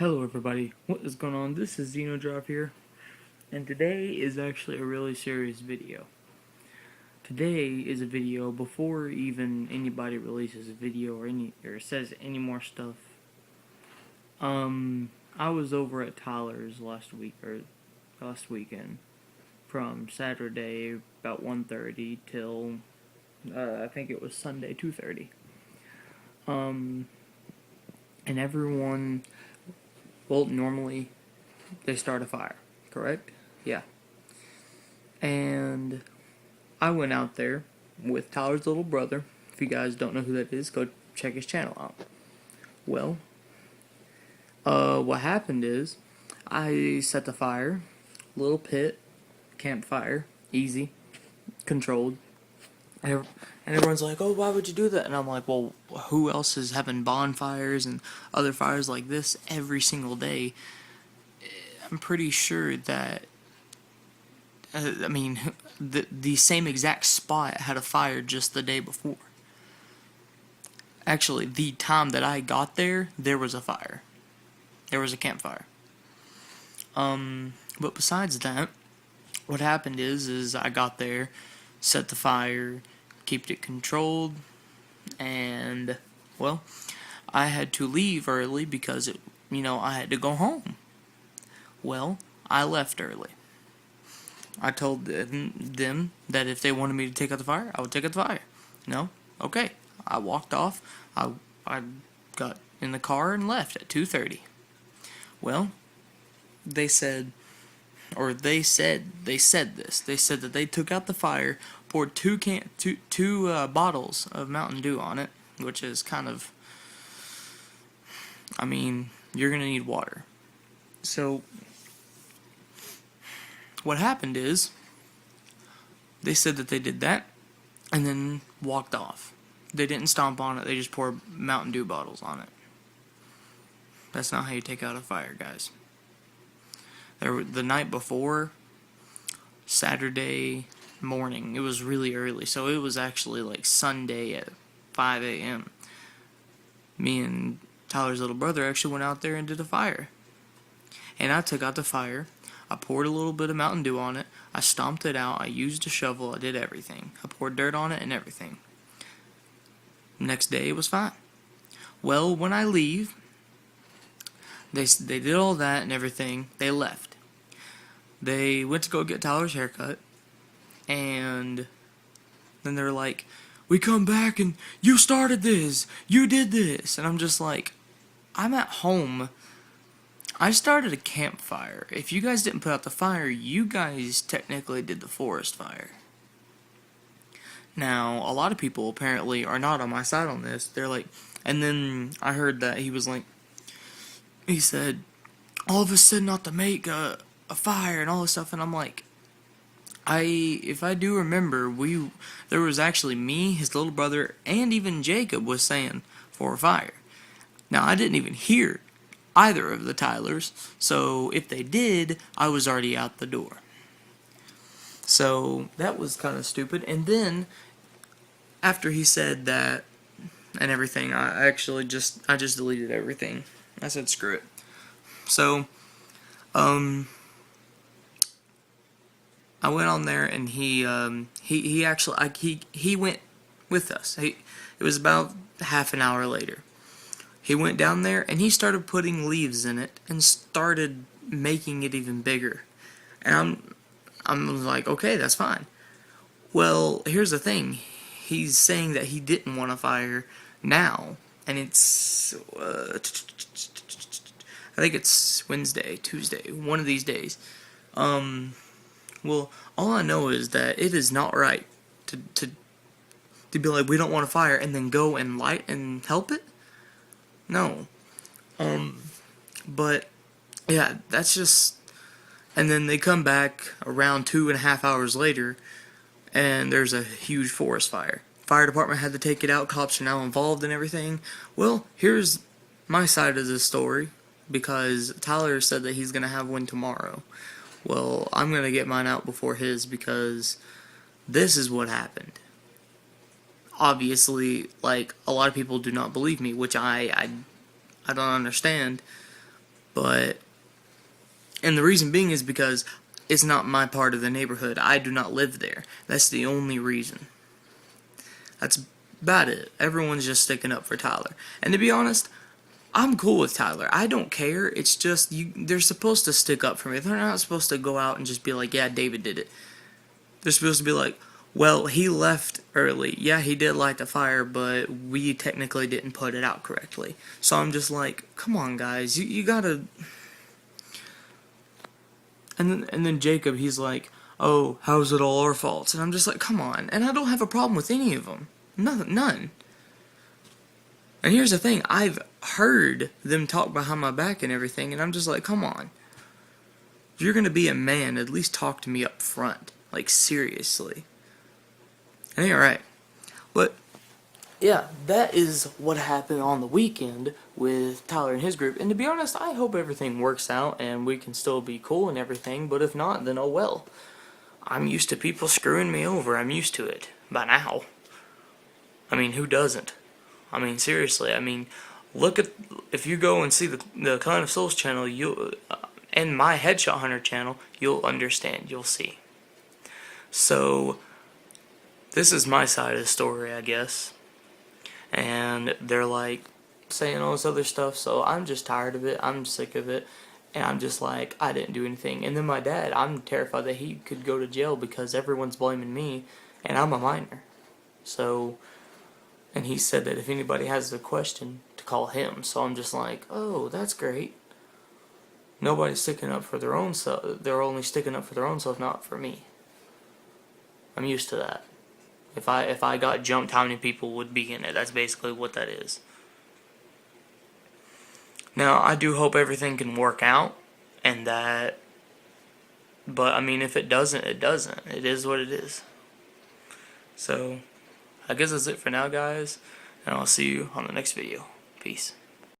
Hello everybody, what is going on? This is Xenodrop here, and today is actually a really serious video. Today is a video before even anybody releases a video or says any more stuff. I was over at Tyler's last weekend, from Saturday about 1:30 till I think it was Sunday 2:30. And everyone, well, normally they start a fire, correct? Yeah. And I went out there with Tyler's little brother. If you guys don't know who that is, go check his channel out. Well, what happened is I set the fire, little pit, campfire, easy, controlled. And everyone's like, "Oh, why would you do that?" And I'm like, "Well, who else is having bonfires and other fires like this every single day? I'm pretty sure that the same exact spot had a fire just the day before. Actually, the time that I got there, there was a fire. There was a campfire. But besides that, what happened is I got there, set the fire, kept it controlled, and, well, I had to leave early because I had to go home. Well, I left early. I told them that if they wanted me to take out the fire, I would take out the fire. No? Okay. I walked off. I got in the car and left at 2:30. Well, they said this. They said that they took out the fire, poured two bottles of Mountain Dew on it, which is kind of, you're gonna need water. So what happened is they said that they did that and then walked off. They didn't stomp on it, they just poured Mountain Dew bottles on it. That's not how you take out a fire, guys. The night before, Saturday morning, it was really early, so it was actually like Sunday at 5 a.m. Me and Tyler's little brother actually went out there and did a fire. And I took out the fire. I poured a little bit of Mountain Dew on it. I stomped it out. I used a shovel. I did everything. I poured dirt on it and everything. Next day, it was fine. Well, when I leave, they did all that and everything. They left. They went to go get Tyler's haircut. And then they're like, "We come back and you started this. You did this." And I'm just like, I'm at home. I started a campfire. If you guys didn't put out the fire, you guys technically did the forest fire. Now, a lot of people apparently are not on my side on this. They're like, and then I heard that he said, all of us said not to make a fire and all this stuff, and I'm like, if I do remember, there was actually me, his little brother, and even Jacob was saying for a fire. Now, I didn't even hear either of the Tylers, so if they did, I was already out the door. So that was kind of stupid. And then after he said that and everything, I just deleted everything. I said screw it. So I went on there and he went with us. It was about half an hour later. He went down there and he started putting leaves in it and started making it even bigger. And I'm like, okay, that's fine. Well, here's the thing. He's saying that he didn't want a fire now, and it's I think it's Wednesday, Tuesday, one of these days. Well, all I know is that it is not right to be like, we don't want a fire and then go and light and help it. No. But yeah, that's just. And then they come back around 2.5 hours later, and there's a huge forest fire. Fire department had to take it out. Cops are now involved and everything. Well, here's my side of the story, because Tyler said that he's gonna have one tomorrow. Well, I'm gonna get mine out before his, because this is what happened. Obviously, like, a lot of people do not believe me, which I don't understand. But, and the reason being is because it's not my part of the neighborhood. I do not live there. That's the only reason. That's about it. Everyone's just sticking up for Tyler. And to be honest, I'm cool with Tyler. I don't care. It's just they're supposed to stick up for me. They're not supposed to go out and just be like, yeah, David did it. They're supposed to be like, well, he left early. Yeah, he did light the fire, but we technically didn't put it out correctly. So I'm just like, come on, guys. You gotta... And then Jacob, he's like, oh, how's it all our faults? And I'm just like, come on. And I don't have a problem with any of them. None. And here's the thing. I've heard them talk behind my back and everything, and I'm just like, come on. If you're going to be a man, at least talk to me up front. Like, seriously. It ain't right. But, yeah, that is what happened on the weekend with Tyler and his group. And to be honest, I hope everything works out and we can still be cool and everything. But if not, then oh well. I'm used to people screwing me over. I'm used to it by now. I mean, who doesn't? I mean, seriously. I mean, look at, if you go and see the Clan of Souls channel, and my Headshot Hunter channel, you'll understand. You'll see. So, this is my side of the story, I guess. And they're like saying all this other stuff, so I'm just tired of it. I'm sick of it. And I'm just like, I didn't do anything. And then my dad, I'm terrified that he could go to jail because everyone's blaming me, and I'm a minor. So, and he said that if anybody has a question, to call him. So I'm just like, oh, that's great. Nobody's sticking up for their own self. They're only sticking up for their own self, not for me. I'm used to that. If I got jumped, how many people would be in it? That's basically what that is. Now, I do hope everything can work out, and that, but I mean, if it doesn't, it doesn't. It is what it is. So, I guess that's it for now, guys, and I'll see you on the next video. Peace.